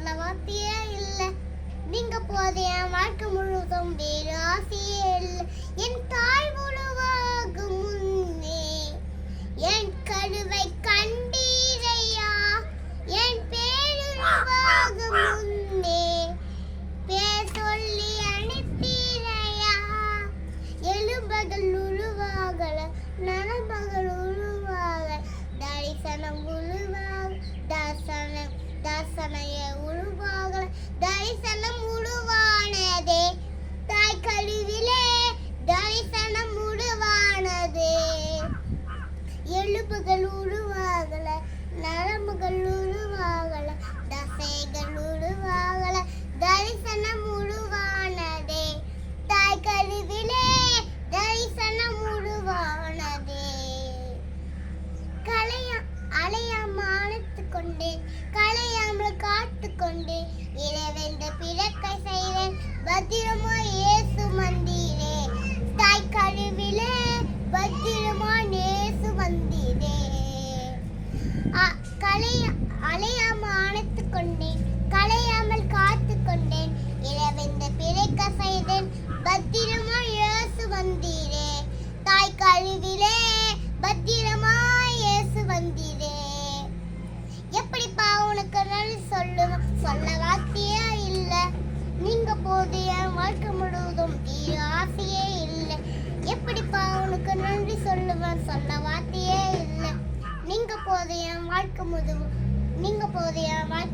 சொல்ல வார்த்தையே இல்ல. நீங்க போது என் வாழ்க்கை முழுவதும் வேறு ஆசையே இல்லை. என் தாய் உருவாகும் முன்னே என் கருவை கண்டீரையா, என் பேருருவாகும் முன்னே பேர் சொல்லி அனுப்பீரையா. எலும்புகள் உருவாகல, நரம்புகள் உருவாகல, தரிசனம் உருவாக, தரிசனைய உருவாகல, தரிசனம் உருவானதே தாய் கருவிலே, தரிசனம் உருவானதே. எலும்புகள் உருவாகல, நரம்புகள் உருவாகல, தசைகள் உருவாகல, தரிசனம் உருவானதே தாய் கருவிலே, தரிசனம் உருவானதே. அலையாமல் அணைத்துக் கொண்டேன், கலையாமல் காத்து கொண்டேன், இறைவென்ற பிறக்கை செய்தேன் பத்திரமாய் இயேசு மந்திரே. தாய் கருவிலே பத்திரமாய் இயேசு மந்திரே. அலையாமல் அணைத்துக் கொண்டேன், கலையாமல் காத்து கொண்டேன், இறைவென்ற பிறக்கை செய்தேன் பத்திரமாய் இயேசு மந்திரே. தாய் கருவிலே பத்திரமாய் இயேசு மந்திரே. எப்படிப்பா உனக்கு நன்றி சொல்லுவேன், சொல்ல வார்த்தையே இல்லை. நீங்க போது என் வாழ்க்கை முழுவதும் தீர ஆசையே இல்லை. எப்படிப்பா உனக்கு நன்றி சொல்லுவேன், சொல்ல வார்த்தையே இல்லை. நீங்க போது என் வாழ்க்கை முழுவதும், நீங்க போது என் வாழ்க்கை